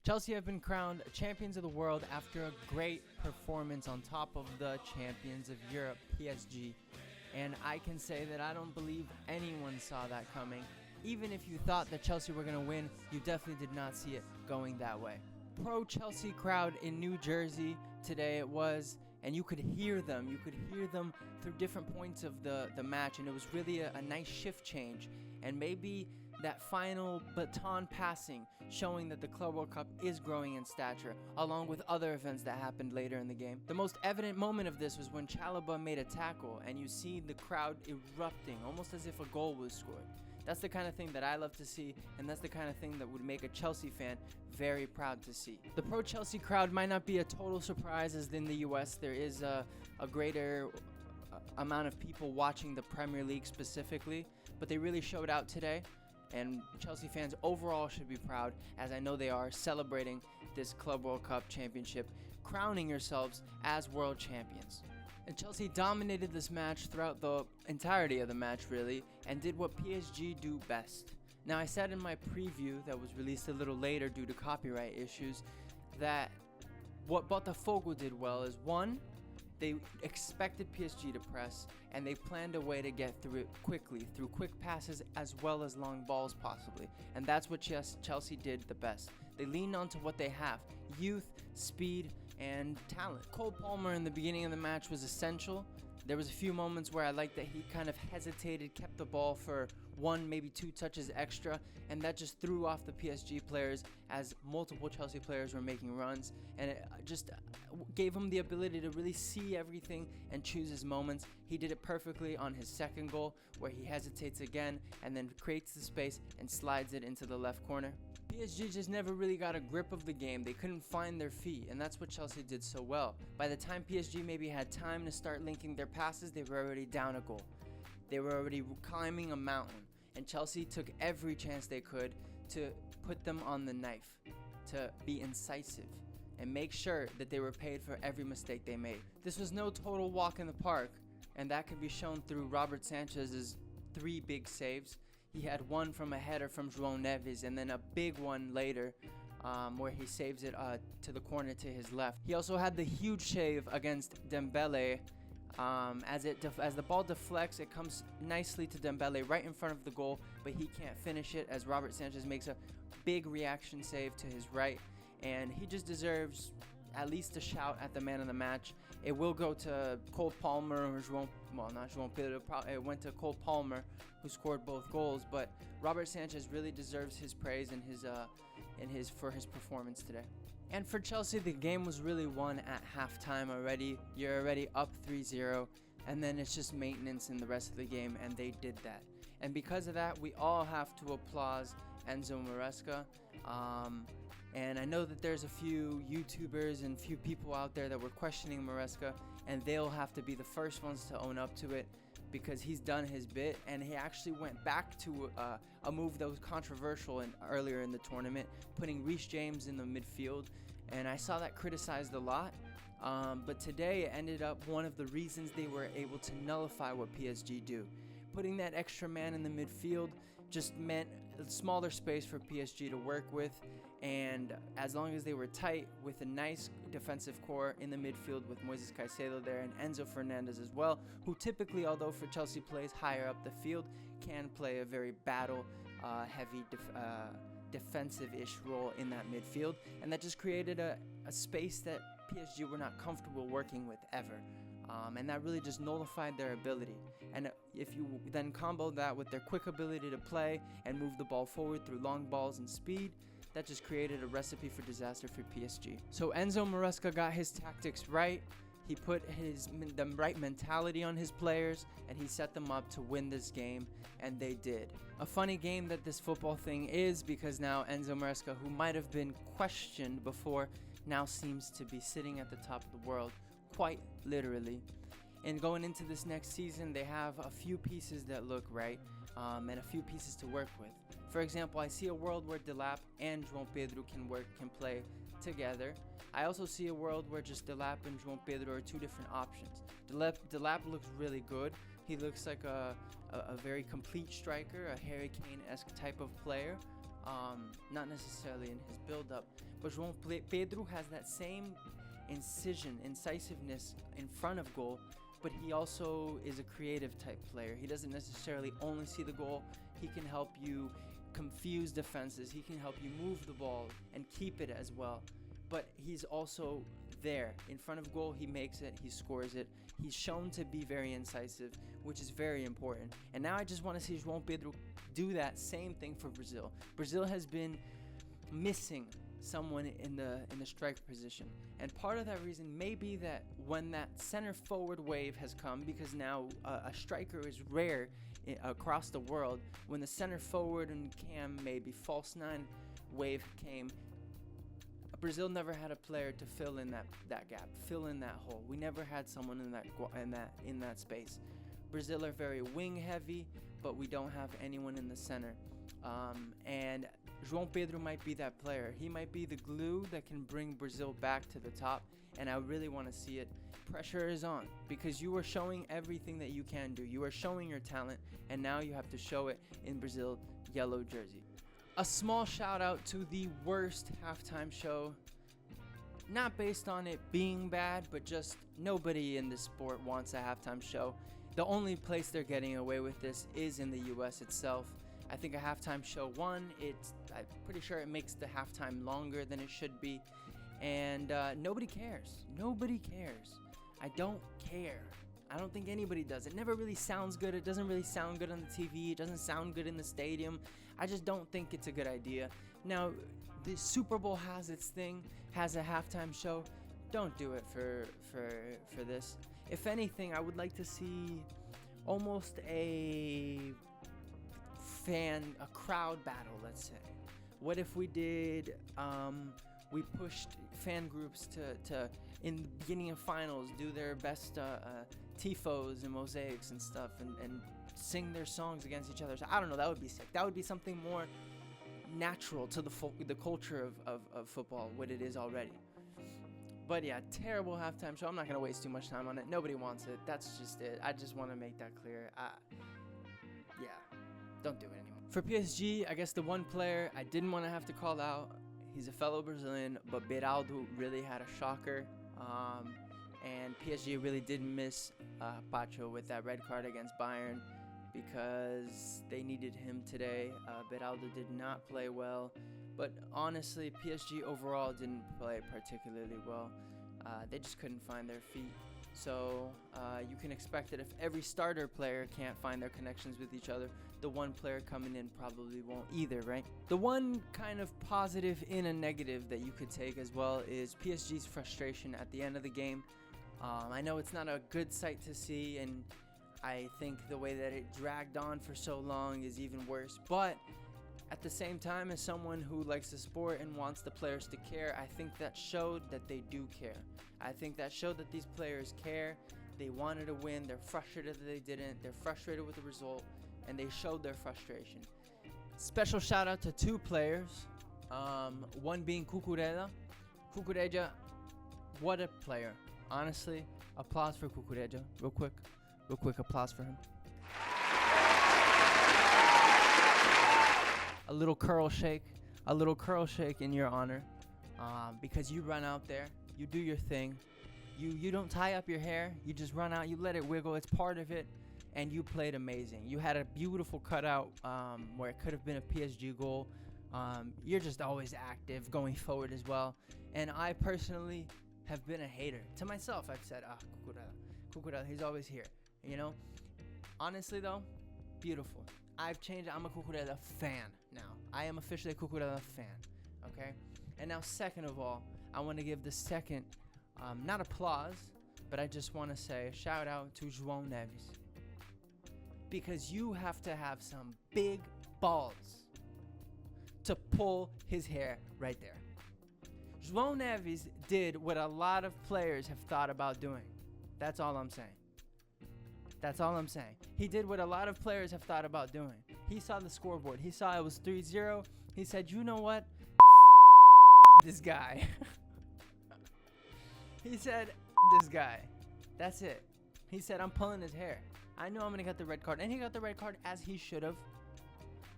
Chelsea have been crowned champions of the world after a great performance on top of the champions of Europe, PSG. And I can say that I don't believe anyone saw that coming. Even if you thought that Chelsea were going to win, you definitely did not see it going that way. Pro-Chelsea crowd in New Jersey today it was, and you could hear them. You could hear them through different points of the match, and it was really a nice shift change. And maybe that final baton passing, showing that the Club World Cup is growing in stature, along with other events that happened later in the game. The most evident moment of this was when Chalobah made a tackle, and you see the crowd erupting, almost as if a goal was scored. That's the kind of thing that I love to see, and that's the kind of thing that would make a Chelsea fan very proud to see. The pro-Chelsea crowd might not be a total surprise, as in the US there is a greater amount of people watching the Premier League specifically, but they really showed out today. And Chelsea fans overall should be proud, as I know they are, celebrating this Club World Cup championship, crowning yourselves as world champions. And Chelsea dominated this match throughout the entirety of the match, really, and did what PSG do best. Now, I said in my preview that was released a little later due to copyright issues that what Botafogo did well is, one, they expected PSG to press, and they planned a way to get through it quickly, through quick passes as well as long balls possibly. And that's what Chelsea did the best. They leaned onto what they have: youth, speed, and talent. Cole Palmer in the beginning of the match was essential. There was a few moments where I liked that he kind of hesitated, kept the ball for one, maybe two touches extra, and that just threw off the PSG players as multiple Chelsea players were making runs, and it just gave him the ability to really see everything and choose his moments. He did it perfectly on his second goal, where he hesitates again and then creates the space and slides it into the left corner. PSG just never really got a grip of the game. They couldn't find their feet, and that's what Chelsea did so well. By the time PSG maybe had time to start linking their passes, they were already down a goal. They were already climbing a mountain, and Chelsea took every chance they could to put them on the knife, to be incisive, and make sure that they were paid for every mistake they made. This was no total walk in the park, and that could be shown through Robert Sanchez's 3 big saves. He had one from a header from João Neves, and then a big one later where he saves it to the corner to his left. He also had the huge save against Dembele. As the ball deflects, it comes nicely to Dembele right in front of the goal, but he can't finish it as Robert Sanchez makes a big reaction save to his right, and he just deserves at least a shout at the man of the match. It will go to Cole Palmer or not João Pedro. It went to Cole Palmer, who scored both goals, but Robert Sanchez really deserves his praise and for his performance today. And for Chelsea, the game was really won at halftime already. You're already up 3-0, and then it's just maintenance in the rest of the game, and they did that. And because of that, we all have to applaud Enzo Maresca. And I know that there's a few YouTubers and few people out there that were questioning Maresca, and they'll have to be the first ones to own up to it, because he's done his bit, and he actually went back to a move that was controversial earlier in the tournament, putting Reece James in the midfield, and I saw that criticized a lot. But today it ended up one of the reasons they were able to nullify what PSG do. Putting that extra man in the midfield just meant a smaller space for PSG to work with, and as long as they were tight with a nice defensive core in the midfield with Moises Caicedo there and Enzo Fernandez as well, who typically, although for Chelsea plays higher up the field, can play a very heavy defensive-ish role in that midfield, and that just created a space that PSG were not comfortable working with ever. And that really just nullified their ability. And if you then combo that with their quick ability to play and move the ball forward through long balls and speed, that just created a recipe for disaster for PSG. So Enzo Maresca got his tactics right. He put the right mentality on his players, and he set them up to win this game, and they did. A funny game that this football thing is, because now Enzo Maresca, who might have been questioned before, now seems to be sitting at the top of the world, quite literally. And going into this next season, they have a few pieces that look right, and a few pieces to work with. For example, I see a world where Delap and João Pedro can play together. I also see a world where just Delap and João Pedro are two different options. Delap looks really good. He looks like a very complete striker, a Harry Kane-esque type of player. not necessarily in his build-up, but João Pedro has that same incisiveness in front of goal, but he also is a creative type player. He doesn't necessarily only see the goal. He can help you confuse defenses. He can help you move the ball and keep it as well. But he's also there in front of goal. He makes it, he scores it. He's shown to be very incisive, which is very important. And now I just want to see João Pedro do that same thing for Brazil. Brazil has been missing someone in the striker position, and part of that reason may be that when that center forward wave has come, because now a striker is rare across the world. When the center forward and cam, maybe false nine wave came, Brazil never had a player to fill in that gap, fill in that hole. We never had someone in that space. Brazil are very wing heavy, but we don't have anyone in the center. And João Pedro might be that player. He might be the glue that can bring Brazil back to the top, and I really want to see it. Pressure is on, because you are showing everything that you can do. You are showing your talent, and now you have to show it in Brazil's yellow jersey. A small shout out to the worst halftime show, not based on it being bad, but just nobody in this sport wants a halftime show. The only place they're getting away with this is in the US itself. I think a halftime show, I'm pretty sure it makes the halftime longer than it should be, and nobody cares. Nobody cares. I don't care. I don't think anybody does. It never really sounds good. It doesn't really sound good on the TV. It doesn't sound good in the stadium. I just don't think it's a good idea. Now, the Super Bowl has its thing, has a halftime show. Don't do it for this. If anything, I would like to see almost a crowd battle, let's say. What if we did, we pushed fan groups to in the beginning of finals, do their best tifos and mosaics and stuff, and sing their songs against each other. So I don't know, that would be sick. That would be something more natural to the culture of football, what it is already. But yeah, terrible halftime show. I'm not going to waste too much time on it. Nobody wants it. That's just it. I just want to make that clear. Yeah, don't do it anymore. For PSG, I guess the one player I didn't want to have to call out, he's a fellow Brazilian, but Beraldo really had a shocker. And PSG really did miss Pacho with that red card against Bayern, because they needed him today. Beraldo did not play well. But honestly, PSG overall didn't play particularly well. They just couldn't find their feet. So you can expect that if every starter player can't find their connections with each other, the one player coming in probably won't either, right? The one kind of positive in a negative that you could take as well is PSG's frustration at the end of the game. I know it's not a good sight to see, and I think the way that it dragged on for so long is even worse. But at the same time, as someone who likes the sport and wants the players to care, I think that showed that they do care. I think that showed that these players care. They wanted to win. They're frustrated that they didn't. They're frustrated with the result, and they showed their frustration. Special shout out to two players, one being Cucurella. Cucurella, what a player. Honestly, applause for Cucurella. Real quick applause for him. A little curl shake in your honor, because you run out there, you do your thing, you don't tie up your hair, you just run out, you let it wiggle, it's part of it, and you played amazing. You had a beautiful cutout where it could have been a PSG goal. You're just always active, going forward as well, and I personally have been a hater. To myself, I've said, Cucurella, he's always here, you know? Honestly though, beautiful. I've changed. I'm a Cucurella fan now. I am officially a Cucurella fan, okay? And now, second of all, I want to give the second, not applause, but I just want to say a shout out to João Neves, because you have to have some big balls to pull his hair right there. João Neves did what a lot of players have thought about doing. That's all I'm saying. That's all I'm saying. He did what a lot of players have thought about doing. He saw the scoreboard. He saw it was 3-0. He said, you know what? This guy. He said, this guy. That's it. He said, I'm pulling his hair. I know I'm going to get the red card. And he got the red card as he should have.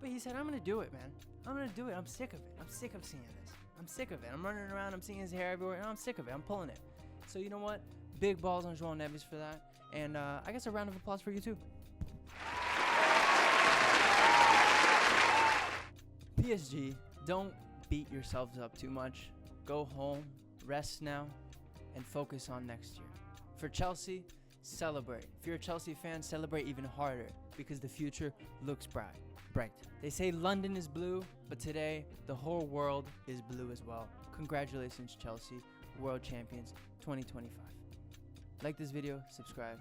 But he said, I'm going to do it, man. I'm gonna do it. I'm sick of it. I'm sick of seeing this. I'm sick of it. I'm running around. I'm seeing his hair everywhere. And I'm sick of it. I'm pulling it. So you know what? Big balls on João Neves for that. And I guess a round of applause for you too. PSG, don't beat yourselves up too much. Go home, rest now, and focus on next year. For Chelsea, celebrate. If you're a Chelsea fan, celebrate even harder because the future looks bright. They say London is blue, but today the whole world is blue as well. Congratulations, Chelsea, world champions 2025. Like this video, subscribe.